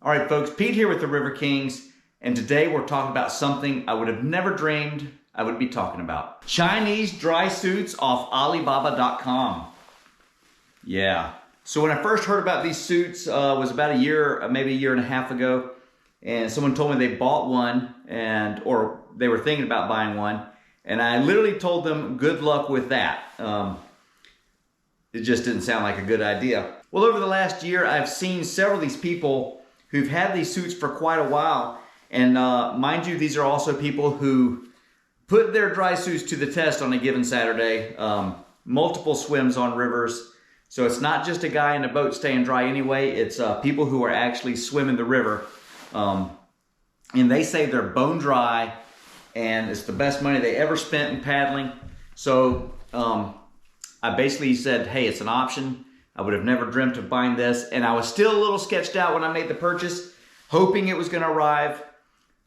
All right, folks, Pete here with the River Kings, and today we're talking about something I would have never dreamed I would be talking about. Chinese dry suits off Alibaba.com. Yeah. So when I first heard about these suits, was about a year, maybe a year and a half ago, and someone told me they bought one, or they were thinking about buying one, and I literally told them good luck with that. It just didn't sound like a good idea. Well, over the last year, I've seen several of these people who've had these suits for quite a while. And mind you, these are also people who put their dry suits to the test on a given Saturday. Multiple swims on rivers. So it's not just a guy in a boat staying dry anyway. It's people who are actually swimming the river. And they say they're bone dry and it's the best money they ever spent in paddling. So I basically said, hey, it's an option. I would have never dreamt of buying this. And I was still a little sketched out when I made the purchase, hoping it was gonna arrive.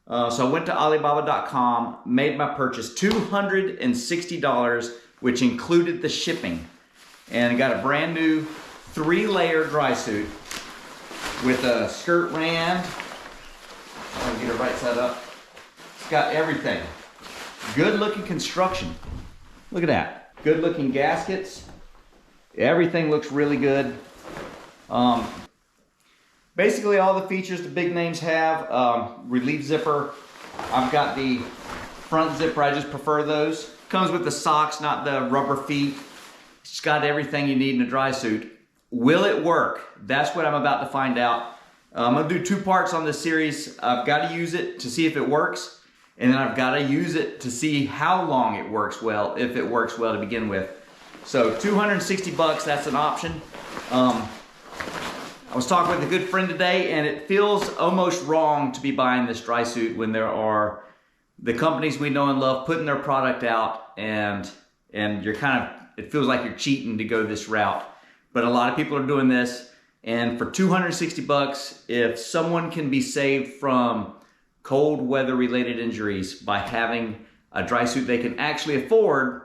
So I went to Alibaba.com, made my purchase, $260, which included the shipping. And I got a brand new 3-layer dry suit with a skirt rand. I'm gonna get it right side up. It's got everything. Good looking construction. Look at that. Good looking gaskets. Everything looks really good. Basically all the features the big names have. Relief zipper. I've got the front zipper, I just prefer those. Comes with the socks, not the rubber feet. It's got everything you need in a dry suit. Will it work? That's what I'm about to find out. I'm gonna do 2 parts on this series. I've got to use it to see if it works, and then I've got to use it to see how long it works well, if it works well to begin with. So $260, that's an option. I was talking with a good friend today, and it feels almost wrong to be buying this dry suit when there are the companies we know and love putting their product out, and you're it feels like you're cheating to go this route. But a lot of people are doing this, and for $260, if someone can be saved from cold weather related injuries by having a dry suit they can actually afford,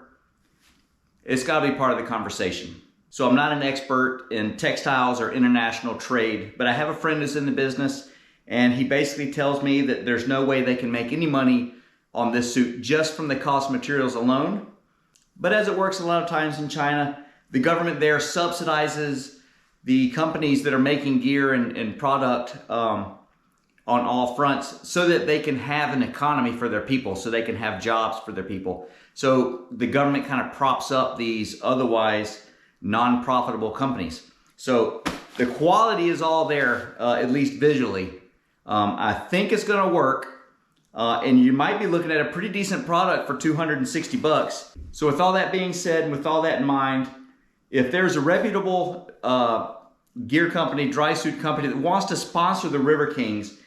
it's got to be part of the conversation. So I'm not an expert in textiles or international trade, but I have a friend who's in the business, and he basically tells me that there's no way they can make any money on this suit just from the cost of materials alone. But as it works a lot of times in China, the government there subsidizes the companies that are making gear and product on all fronts so that they can have an economy for their people, so they can have jobs for their people. So the government kind of props up these otherwise non-profitable companies. So the quality is all there, at least visually. I think it's gonna work, and you might be looking at a pretty decent product for $260. So with all that being said, and with all that in mind, if there's a reputable gear company, dry suit company that wants to sponsor the River Kings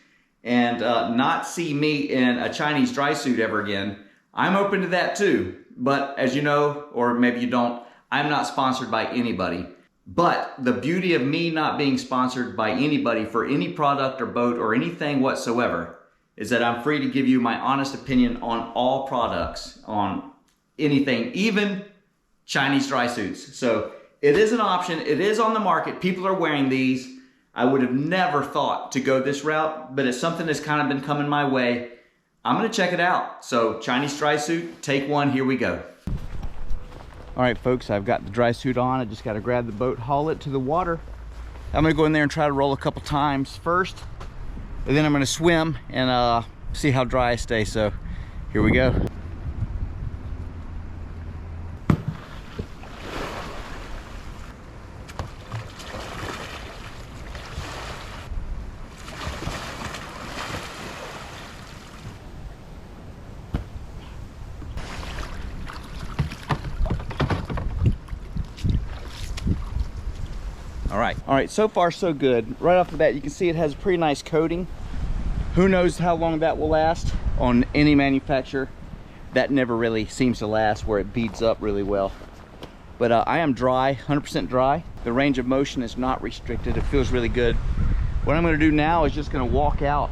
and not see me in a Chinese dry suit ever again, I'm open to that too. But as you know, or maybe you don't, I'm not sponsored by anybody. But the beauty of me not being sponsored by anybody for any product or boat or anything whatsoever is that I'm free to give you my honest opinion on all products, on anything, even Chinese dry suits. So it is an option, it is on the market, people are wearing these. I would have never thought to go this route, but it's something that's kind of been coming my way. I'm gonna check it out. So Chinese dry suit, take one, here we go. All right, folks, I've got the dry suit on. I just gotta grab the boat, haul it to the water. I'm gonna go in there and try to roll a couple times first, and then I'm gonna swim and see how dry I stay. So here we go. All right, so far so good. Right off the bat, you can see it has a pretty nice coating. Who knows how long that will last on any manufacturer. That never really seems to last where it beads up really well. But I am dry, 100% dry. The range of motion is not restricted. It feels really good. What I'm gonna do now is just gonna walk out,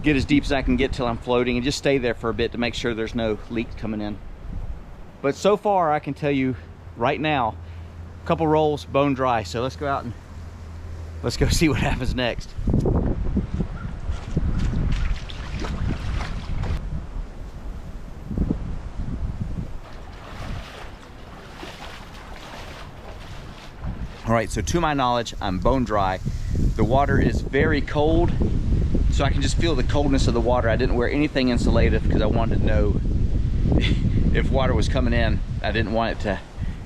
get as deep as I can get till I'm floating, and just stay there for a bit to make sure there's no leaks coming in. But so far, I can tell you right now, a couple rolls, bone dry. So let's go out and let's go see what happens next. All right, so to my knowledge, I'm bone dry. The water is very cold, so I can just feel the coldness of the water. I didn't wear anything insulative because I wanted to know if water was coming in. I didn't want it to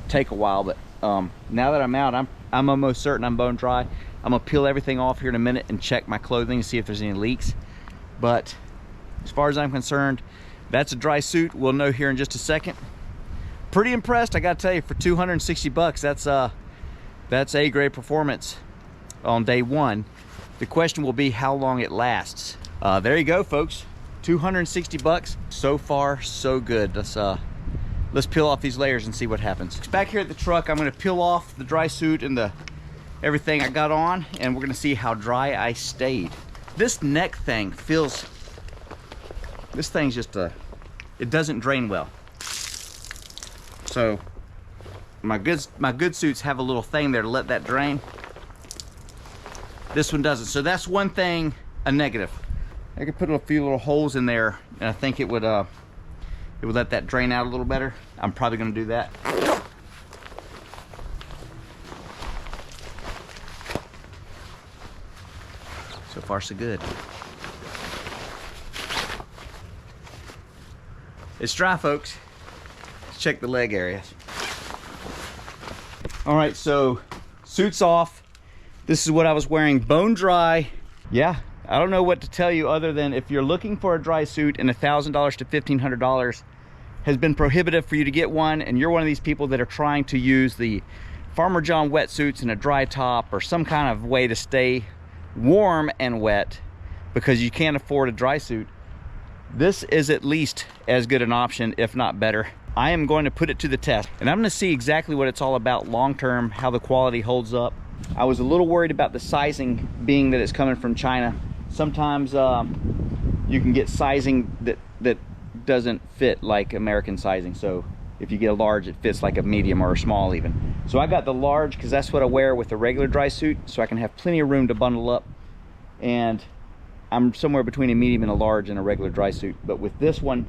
take a while, but now that I'm out, I'm almost certain I'm bone dry. I'm gonna peel everything off here in a minute and check my clothing to see if there's any leaks. But as far as I'm concerned, that's a dry suit. We'll know here in just a second. Pretty impressed, I gotta tell you, for 260 bucks, that's A-grade performance on day one. The question will be how long it lasts. There you go, folks. 260 bucks. So far, so good. Let's peel off these layers and see what happens. Back here at the truck, I'm gonna peel off the dry suit and everything I got on, and we're gonna see how dry I stayed. This neck thing feels, this thing's just it doesn't drain well. So my good suits have a little thing there to let that drain. This one doesn't. So that's one thing, a negative. I could put a few little holes in there, and I think it would let that drain out a little better. I'm probably gonna do that. So far, so good. It's dry, folks. Let's check the leg areas. All right, so suit's off. This is what I was wearing, bone dry. Yeah, I don't know what to tell you other than if you're looking for a dry suit and $1,000 to $1,500 has been prohibitive for you to get one, and you're one of these people that are trying to use the Farmer John wetsuits in a dry top or some kind of way to stay warm and wet because you can't afford a dry suit, this is at least as good an option, if not better. I am going to put it to the test, and I'm going to see exactly what it's all about long term, how the quality holds up. I was a little worried about the sizing, being that it's coming from China. Sometimes you can get sizing that doesn't fit like American sizing. So if you get a large, it fits like a medium or a small even. So I got the large because that's what I wear with a regular dry suit, so I can have plenty of room to bundle up. And I'm somewhere between a medium and a large in a regular dry suit. But with this one,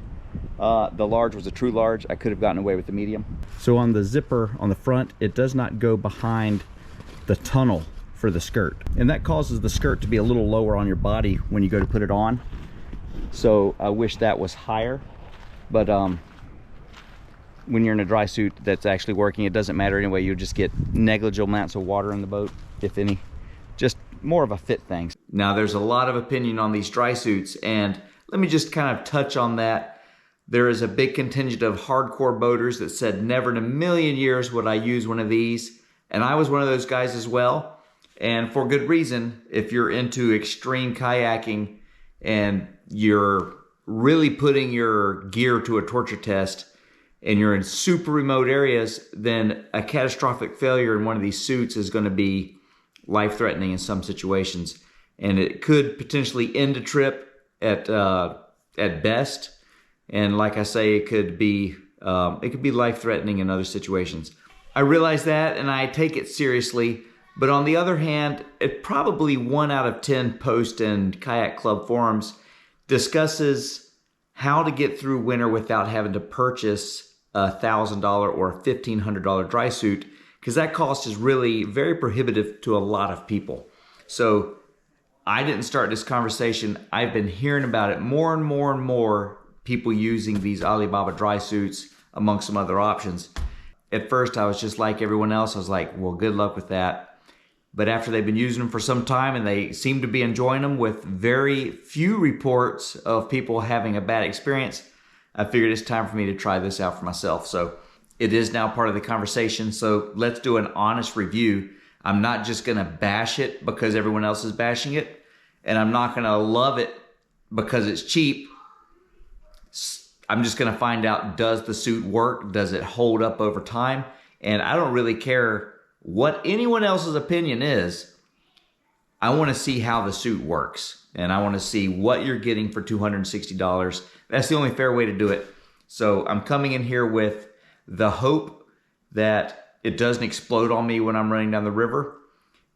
the large was a true large. I could have gotten away with the medium. So on the zipper on the front, it does not go behind the tunnel for the skirt, and that causes the skirt to be a little lower on your body when you go to put it on. So I wish that was higher, but when you're in a dry suit that's actually working, it doesn't matter anyway. You'll just get negligible amounts of water in the boat, if any. Just more of a fit thing. Now there's a lot of opinion on these dry suits, and let me just kind of touch on that. There is a big contingent of hardcore boaters that said never in a million years would I use one of these. And I was one of those guys as well, and for good reason. If you're into extreme kayaking and you're really putting your gear to a torture test and you're in super remote areas, then a catastrophic failure in one of these suits is going to be life-threatening in some situations. And it could potentially end a trip at best. And like I say, it could be life-threatening in other situations. I realize that, and I take it seriously, but on the other hand, it probably 1 out of 10 post and kayak club forums discusses how to get through winter without having to purchase a $1,000 or a $1,500 dry suit, because that cost is really very prohibitive to a lot of people. So I didn't start this conversation. I've been hearing about it more and more and more, people using these Alibaba dry suits amongst some other options. At first, I was just like everyone else. I was like, well, good luck with that. But after they've been using them for some time and they seem to be enjoying them with very few reports of people having a bad experience, I figured it's time for me to try this out for myself. So it is now part of the conversation. So let's do an honest review. I'm not just going to bash it because everyone else is bashing it. And I'm not going to love it because it's cheap. I'm just going to find out, does the suit work? Does it hold up over time? And I don't really care what anyone else's opinion is. I want to see how the suit works. And I want to see what you're getting for $260. That's the only fair way to do it. So I'm coming in here with the hope that it doesn't explode on me when I'm running down the river.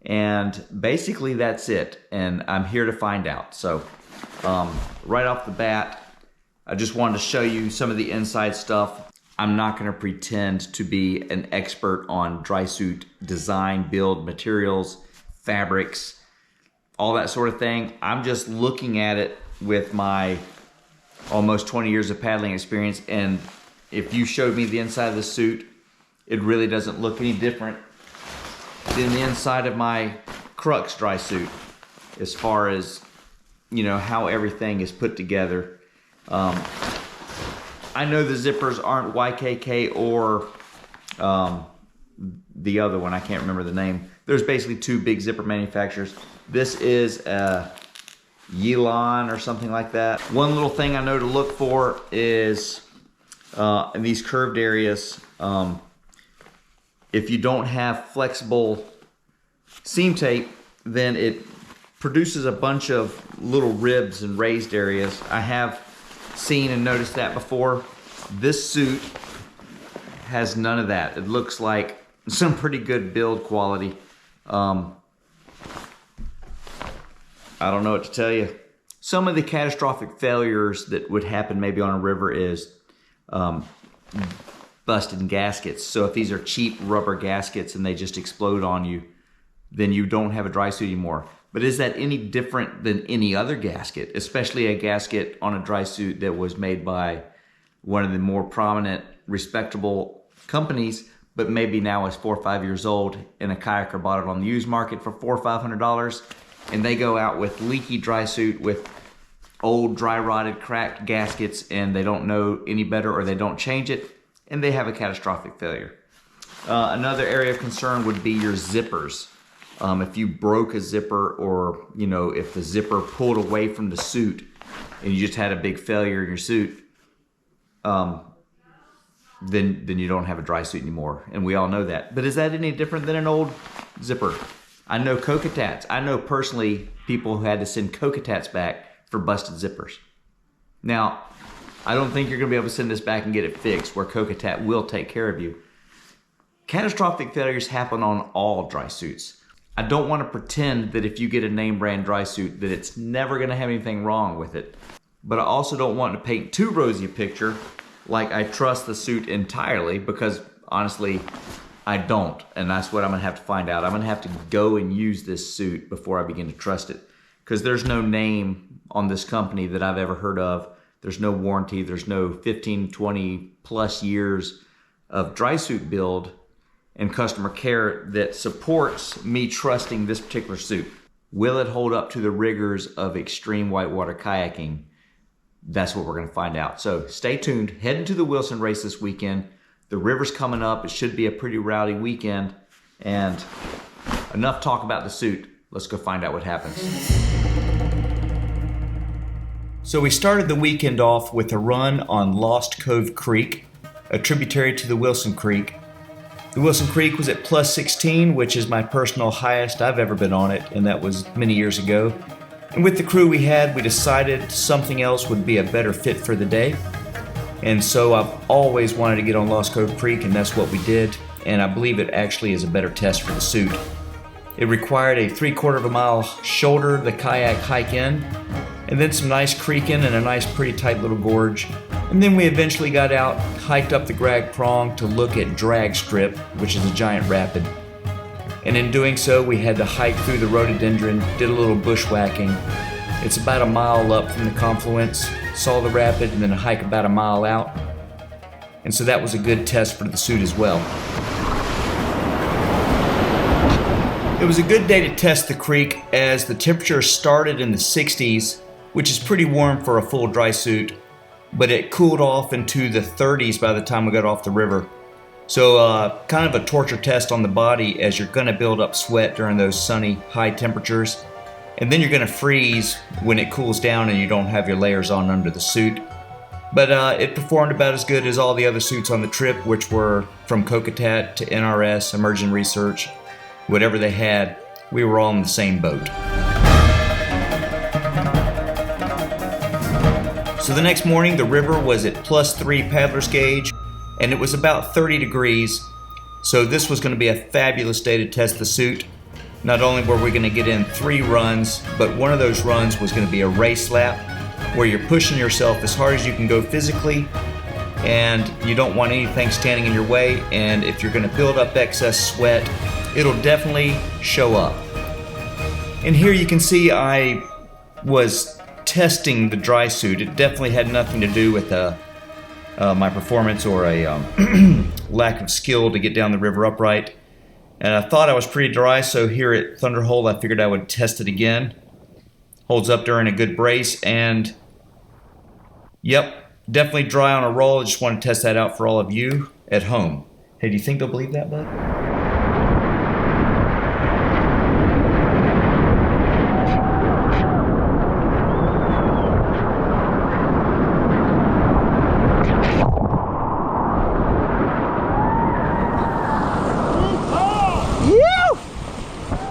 And basically that's it. And I'm here to find out. So right off the bat, I just wanted to show you some of the inside stuff. I'm not gonna pretend to be an expert on dry suit design, build, materials, fabrics, all that sort of thing. I'm just looking at it with my almost 20 years of paddling experience, and if you showed me the inside of the suit, it really doesn't look any different than the inside of my Crux dry suit as far as, you know, how everything is put together. I know the zippers aren't YKK or the other one, I can't remember the name. There's basically two big zipper manufacturers. This is Yilon or something like that. One little thing I know to look for is in these curved areas, if you don't have flexible seam tape, then it produces a bunch of little ribs and raised areas. I have seen and noticed that before. This suit has none of that. It looks like some pretty good build quality. I don't know what to tell you. Some of the catastrophic failures that would happen maybe on a river is busted gaskets. So if these are cheap rubber gaskets and they just explode on you, then you don't have a dry suit anymore. But is that any different than any other gasket, especially a gasket on a dry suit that was made by one of the more prominent, respectable companies, but maybe now is 4 or 5 years old, and a kayaker bought it on the used market for $400 or $500, and they go out with leaky dry suit with old, dry rotted, cracked gaskets, and they don't know any better, or they don't change it, and they have a catastrophic failure. Another area of concern would be your zippers. If you broke a zipper, or you know, if the zipper pulled away from the suit and you just had a big failure in your suit, then you don't have a dry suit anymore, and we all know that. But is that any different than an old zipper? I know Cocotats. I know personally people who had to send Cocotats back for busted zippers. Now, I don't think you're going to be able to send this back and get it fixed, where Cocotat will take care of you. Catastrophic failures happen on all dry suits. I don't want to pretend that if you get a name brand dry suit that it's never going to have anything wrong with it. But I also don't want to paint too rosy a picture, like I trust the suit entirely, because honestly, I don't. And that's what I'm going to have to find out. I'm going to have to go and use this suit before I begin to trust it. Because there's no name on this company that I've ever heard of. There's no warranty. There's no 15, 20 plus years of dry suit build and customer care that supports me trusting this particular suit. Will it hold up to the rigors of extreme whitewater kayaking? That's what we're going to find out. So stay tuned. Heading to the Wilson race this weekend. The river's coming up. It should be a pretty rowdy weekend. And enough talk about the suit. Let's go find out what happens. So we started the weekend off with a run on Lost Cove Creek, a tributary to the Wilson Creek. The Wilson Creek was at plus 16, which is my personal highest I've ever been on it, and that was many years ago. And with the crew we had, we decided something else would be a better fit for the day. And so I've always wanted to get on Lost Cove Creek, and that's what we did. And I believe it actually is a better test for the suit. It required a 3/4 of a mile shoulder, the kayak hike in, and then some nice creeking and a nice pretty tight little gorge. And then we eventually got out, hiked up the Grag Prong to look at Drag Strip, which is a giant rapid. And in doing so, we had to hike through the rhododendron, did a little bushwhacking. It's about a mile up from the confluence, saw the rapid, and then a hike about a mile out. And so that was a good test for the suit as well. It was a good day to test the creek as the temperature started in the 60s, which is pretty warm for a full dry suit, but it cooled off into the 30s by the time we got off the river. So kind of a torture test on the body, as you're going to build up sweat during those sunny high temperatures, and then you're going to freeze when it cools down and you don't have your layers on under the suit. But it performed about as good as all the other suits on the trip, which were from Cocotat to NRS, Emerging Research, whatever they had. We were all in the same boat. So the next morning, the river was at +3 paddler's gauge, and it was about 30 degrees. So this was going to be a fabulous day to test the suit. Not only were we going to get in 3 runs, but one of those runs was going to be a race lap, where you're pushing yourself as hard as you can go physically, and you don't want anything standing in your way, and if you're going to build up excess sweat, it'll definitely show up. And here you can see I was testing the dry suit. It definitely had nothing to do with my performance or a lack of skill to get down the river upright. And I thought I was pretty dry, so here at Thunderhole I figured I would test it again. Holds up during a good brace, and yep, definitely dry on a roll. I just want to test that out for all of you at home. Hey, do you think they'll believe that, bud?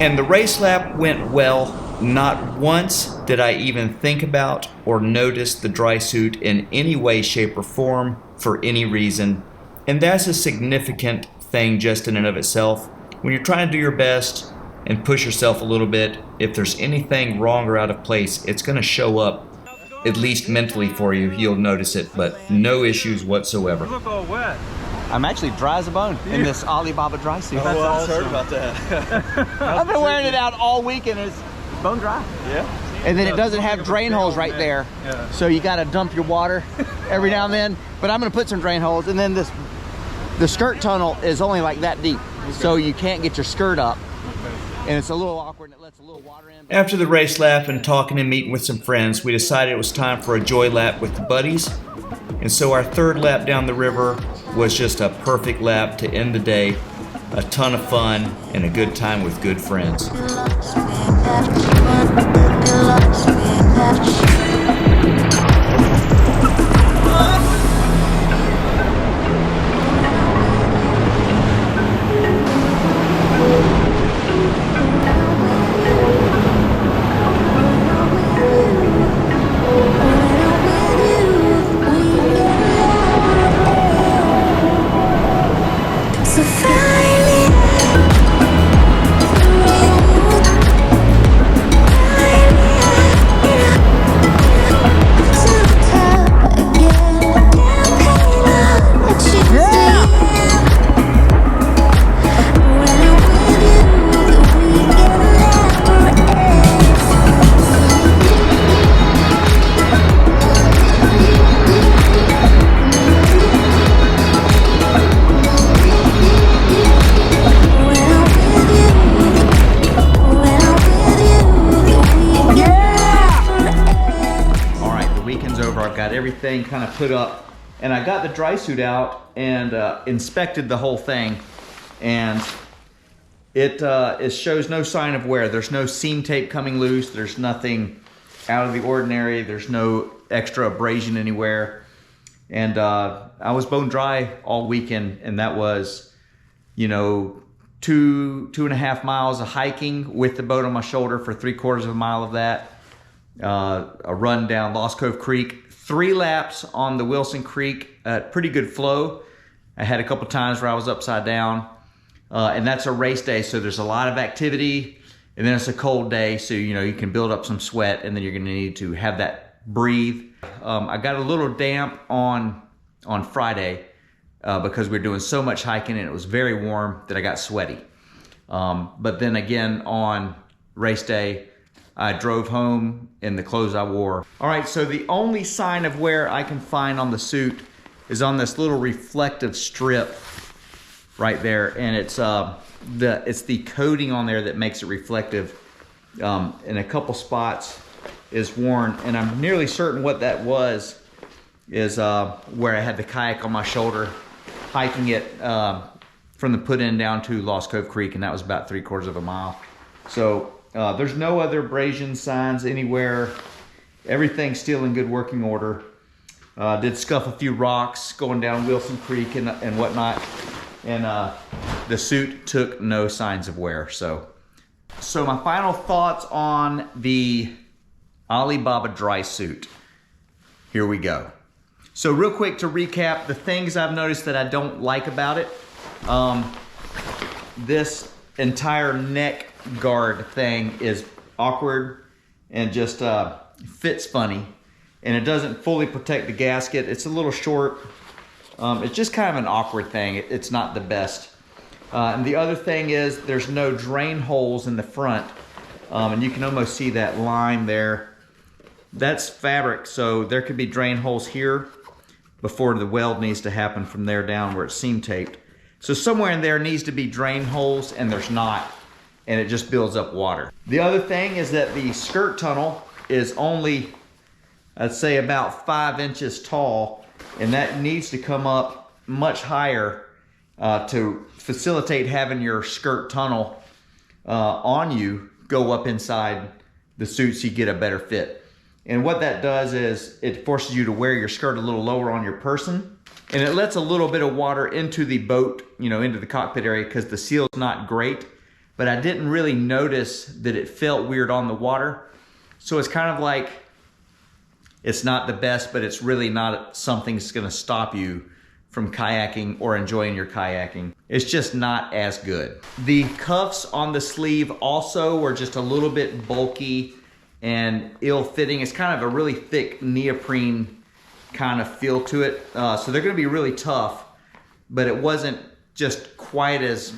And the race lap went well. Not once did I even think about or notice the dry suit in any way, shape, or form for any reason. And that's a significant thing just in and of itself. When you're trying to do your best and push yourself a little bit, if there's anything wrong or out of place, it's going to show up, at least mentally for you. You'll notice it, but no issues whatsoever. Look all wet. I'm actually dry as a bone in this Alibaba Drysuit. That's awesome. Heard about that. I've been wearing it out all week and it's bone dry. Yeah. And then it doesn't have drain holes right there. Yeah. So you gotta dump your water every now and then. But I'm gonna put some drain holes, and then the skirt tunnel is only like that deep. Okay. So you can't get your skirt up. Okay. And it's a little awkward and it lets a little water in. After the race lap and talking and meeting with some friends, we decided it was time for a joy lap with the buddies. And so our third lap down the river was just a perfect lap to end the day. A ton of fun and a good time with good friends. Everything kind of put up, and I got the dry suit out and inspected the whole thing, and it shows no sign of wear. There's no seam tape coming loose. There's nothing out of the ordinary. There's no extra abrasion anywhere. And I was bone dry all weekend, and that was, you know, 2.5 miles of hiking with the boat on my shoulder for 3/4 of a mile of that. A run down Lost Cove Creek. 3 laps on the Wilson Creek at pretty good flow. I had a couple times where I was upside down, and that's a race day, so there's a lot of activity, and then it's a cold day, so you know you can build up some sweat, and then you're gonna need to have that breathe. I got a little damp on Friday because we were doing so much hiking and it was very warm that I got sweaty. But then again on race day, I drove home in the clothes I wore. All right, so the only sign of wear I can find on the suit is on this little reflective strip right there, and it's the coating on there that makes it reflective. In a couple spots is worn, and I'm nearly certain what that was is where I had the kayak on my shoulder, hiking it from the put-in down to Lost Cove Creek, and that was about 3/4 of a mile. So there's no other abrasion signs anywhere. Everything's still in good working order. Did scuff a few rocks going down Wilson Creek and whatnot. And the suit took no signs of wear. So my final thoughts on the Alibaba Drysuit. Here we go. So real quick to recap, the things I've noticed that I don't like about it. This entire neck guard thing is awkward and just fits funny, and it doesn't fully protect the gasket. It's a little short, It's just kind of an awkward thing. It's not the best. And the other thing is there's no drain holes in the front. And you can almost see that line there. That's fabric, so there could be drain holes here before the weld needs to happen from there down where it's seam taped. So somewhere in there needs to be drain holes, and there's not, and it just builds up water. The other thing is that the skirt tunnel is only, I'd say, about 5 inches tall, and that needs to come up much higher to facilitate having your skirt tunnel on you go up inside the suit so you get a better fit. And what that does is it forces you to wear your skirt a little lower on your person, and it lets a little bit of water into the boat, you know, into the cockpit area, because the seal's not great. But I didn't really notice that it felt weird on the water. So it's kind of like, it's not the best, but it's really not something that's gonna stop you from kayaking or enjoying your kayaking. It's just not as good. The cuffs on the sleeve also were just a little bit bulky and ill-fitting. It's kind of a really thick neoprene kind of feel to it. So they're gonna be really tough, but it wasn't just quite as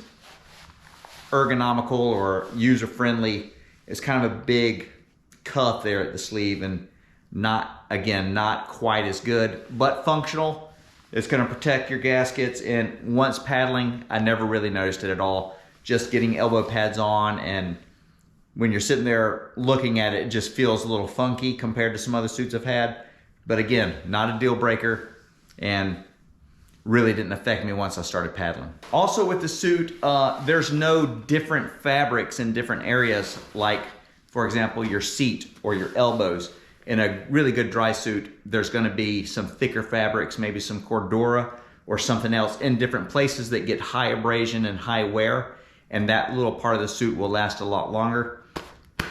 ergonomical or user-friendly. It's kind of a big cuff there at the sleeve, and not, again, not quite as good, but functional. It's gonna protect your gaskets, and once paddling, I never really noticed it at all. Just getting elbow pads on, and when you're sitting there looking at it, it just feels a little funky compared to some other suits I've had. But again, not a deal breaker, and really didn't affect me once I started paddling. Also with the suit, there's no different fabrics in different areas, like, for example, your seat or your elbows. In a really good dry suit, there's gonna be some thicker fabrics, maybe some Cordura or something else in different places that get high abrasion and high wear, and that little part of the suit will last a lot longer.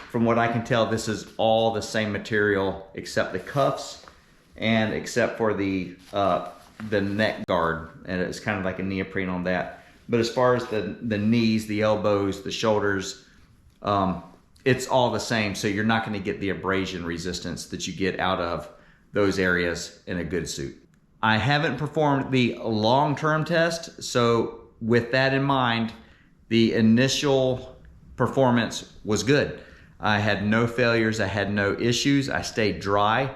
From what I can tell, this is all the same material except the cuffs and except for the neck guard, and it's kind of like a neoprene on that. But as far as the knees, the elbows, the shoulders, it's all the same, so you're not gonna get the abrasion resistance that you get out of those areas in a good suit. I haven't performed the long-term test, so with that in mind, the initial performance was good. I had no failures, I had no issues, I stayed dry.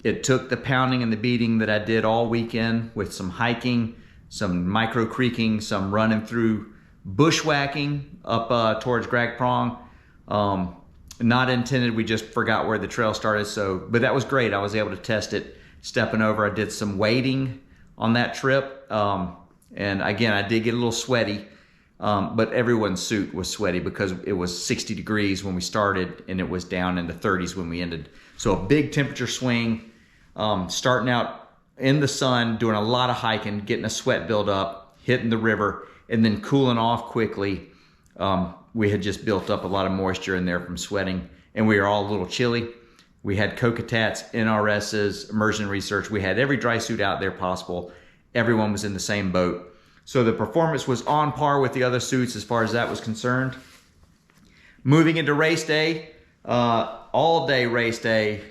It took the pounding and the beating that I did all weekend with some hiking, some micro creeking, some running through bushwhacking up towards Grag Prong. Not intended, we just forgot where the trail started, but that was great. I was able to test it stepping over. I did some wading on that trip, and again, I did get a little sweaty, but everyone's suit was sweaty because it was 60 degrees when we started and it was down in the 30s when we ended. So a big temperature swing, starting out in the sun, doing a lot of hiking, getting a sweat build up, hitting the river, and then cooling off quickly. We had just built up a lot of moisture in there from sweating, and we were all a little chilly. We had Cocatats, NRSs, immersion research. We had every dry suit out there possible. Everyone was in the same boat. So the performance was on par with the other suits as far as that was concerned. Moving into race day, all day race day,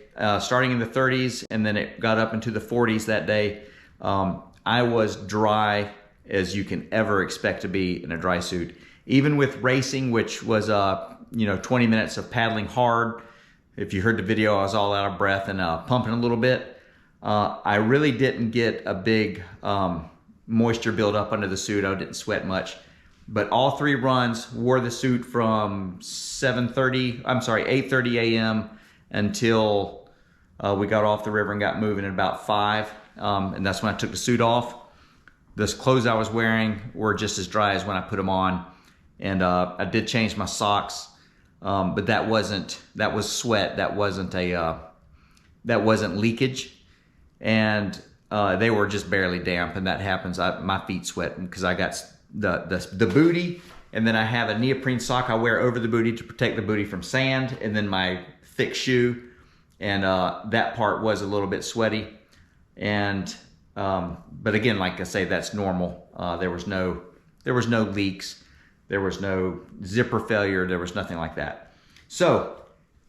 starting in the 30s, and then it got up into the 40s that day. I was dry as you can ever expect to be in a dry suit. Even with racing, which was 20 minutes of paddling hard. If you heard the video, I was all out of breath and pumping a little bit. I really didn't get a big moisture build up under the suit. I didn't sweat much. But all 3 runs wore the suit from 8:30 a.m. until we got off the river and got moving at about 5. And that's when I took the suit off. The clothes I was wearing were just as dry as when I put them on. And I did change my socks, but that was sweat. That wasn't leakage, and they were just barely damp. And that happens. My feet sweat because I got the booty, and then I have a neoprene sock I wear over the booty to protect the booty from sand, and then my thick shoe, and that part was a little bit sweaty. And but again, like I say, that's normal. There was no leaks. There was no zipper failure. There was nothing like that. So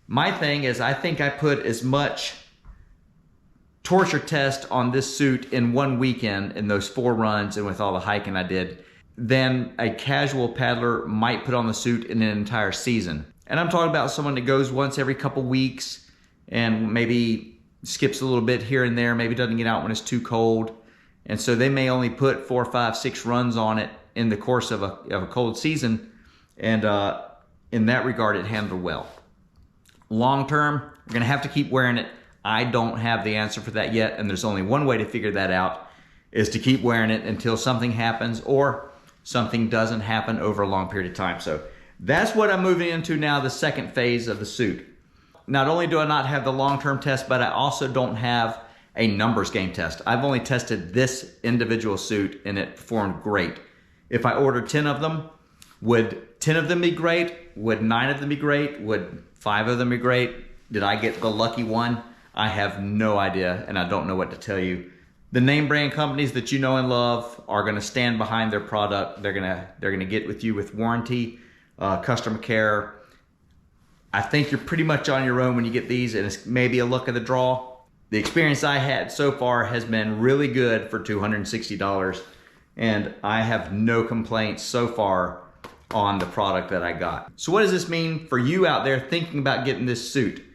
my thing is, I think I put as much torture test on this suit in one weekend in those 4 runs and with all the hiking I did than a casual paddler might put on the suit in an entire season. And I'm talking about someone that goes once every couple weeks and maybe skips a little bit here and there, maybe doesn't get out when it's too cold. And so they may only put 4, 5, 6 runs on it in the course of a cold season. And in that regard, it handled well. Long term, we're gonna have to keep wearing it. I don't have the answer for that yet, and there's only one way to figure that out, is to keep wearing it until something happens or something doesn't happen over a long period of time. So that's what I'm moving into now, the second phase of the suit. Not only do I not have the long-term test, but I also don't have a numbers game test. I've only tested this individual suit and it performed great. If I ordered 10 of them, would 10 of them be great? Would 9 of them be great? Would 5 of them be great? Did I get the lucky one? I have no idea, and I don't know what to tell you. The name brand companies that you know and love are gonna stand behind their product. They're gonna get with you with warranty, customer care. I think you're pretty much on your own when you get these, and it's maybe a luck of the draw. The experience I had so far has been really good for $260, and I have no complaints so far on the product that I got. So what does this mean for you out there thinking about getting this suit?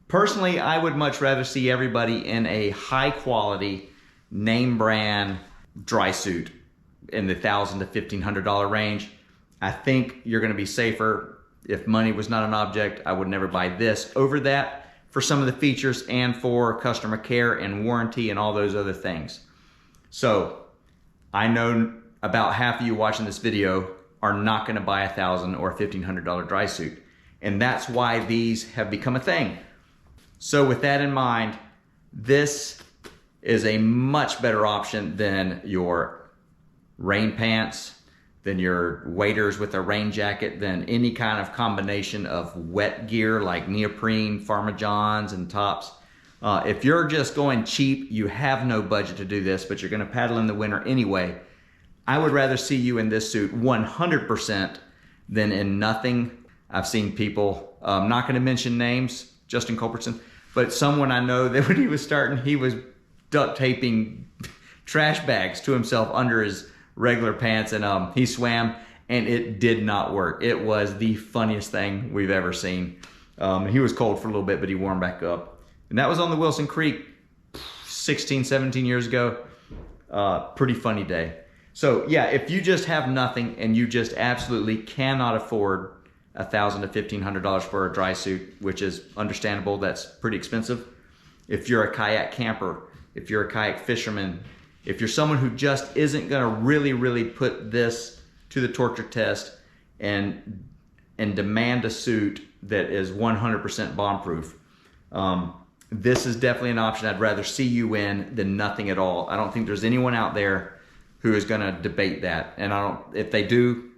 Personally, I would much rather see everybody in a high quality name brand dry suit in the $1,000 to $1,500 range. I think you're gonna be safer. If money was not an object, I would never buy this over that for some of the features and for customer care and warranty and all those other things. So I know about half of you watching this video are not gonna buy a $1,000 or $1,500 dry suit. And that's why these have become a thing. So with that in mind, this is a much better option than your rain pants, than your waders with a rain jacket, than any kind of combination of wet gear like neoprene, Farmer John's, and tops. If you're just going cheap, you have no budget to do this, but you're gonna paddle in the winter anyway, I would rather see you in this suit 100% than in nothing. I've seen people, I'm not gonna mention names, Justin Culbertson, but someone I know that when he was starting, he was duct taping trash bags to himself under his regular pants, and he swam and it did not work. It was the funniest thing we've ever seen. He was cold for a little bit, but he warmed back up. And that was on the Wilson Creek 16, 17 years ago. Pretty funny day. So yeah, if you just have nothing and you just absolutely cannot afford $1,000 to $1,500 for a dry suit, which is understandable, that's pretty expensive. If you're a kayak camper, if you're a kayak fisherman, if you're someone who just isn't gonna really put this to the torture test and demand a suit that is 100% bomb-proof, this is definitely an option I'd rather see you in than nothing at all. I don't think there's anyone out there who is gonna debate that. And if they do,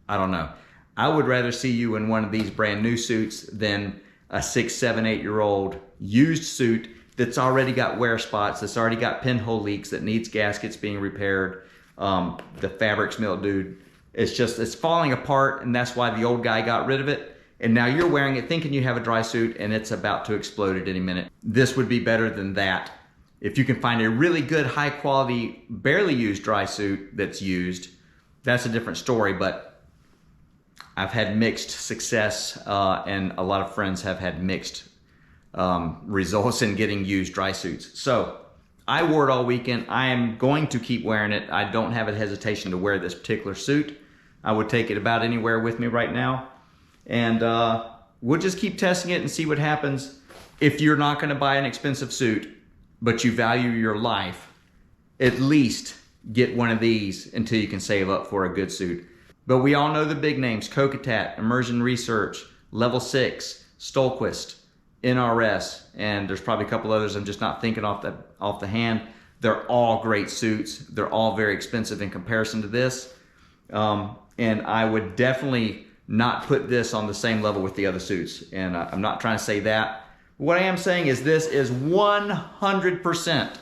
I don't know. I would rather see you in one of these brand new suits than a 6, 7, 8-year-old used suit that's already got wear spots, that's already got pinhole leaks, that needs gaskets being repaired. The fabric's mildewed. It's falling apart, and that's why the old guy got rid of it. And now you're wearing it thinking you have a dry suit and it's about to explode at any minute. This would be better than that. If you can find a really good, high quality, barely used dry suit that's used, that's a different story, but I've had mixed success, and a lot of friends have had mixed results in getting used dry suits. So I wore it all weekend. I am going to keep wearing it. I don't have a hesitation to wear this particular suit. I would take it about anywhere with me right now. And we'll just keep testing it and see what happens. If you're not gonna buy an expensive suit, but you value your life, at least get one of these until you can save up for a good suit. But we all know the big names: Kokatat, Immersion Research, Level 6, Stolquist, NRS, and there's probably a couple others I'm just not thinking off the hand. They're all great suits. They're all very expensive in comparison to this. And I would definitely not put this on the same level with the other suits. And I'm not trying to say that. What I am saying is this is 100%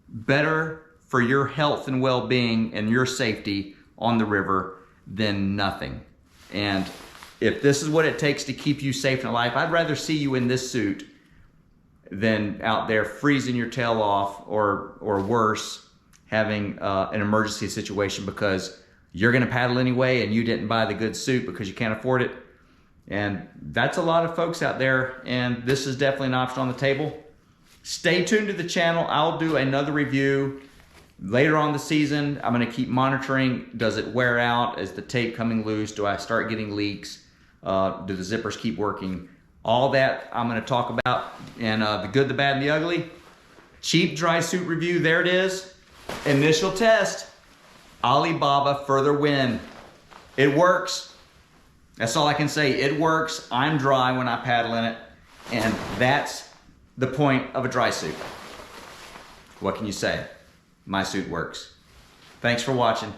better for your health and well-being and your safety on the river than nothing. And if this is what it takes to keep you safe and alive, I'd rather see you in this suit than out there freezing your tail off, or worse, having an emergency situation because you're gonna paddle anyway and you didn't buy the good suit because you can't afford it. And that's a lot of folks out there, and this is definitely an option on the table. Stay tuned to the channel. I'll do another review later on the season. I'm gonna keep monitoring. Does it wear out? Is the tape coming loose? Do I start getting leaks? Do the zippers keep working? All that I'm gonna talk about, and the good, the bad, and the ugly. Cheap dry suit review, there it is. Initial test, Alibaba further win. It works. That's all I can say. It works. I'm dry when I paddle in it, and that's the point of a dry suit. What can you say? My suit works. Thanks for watching.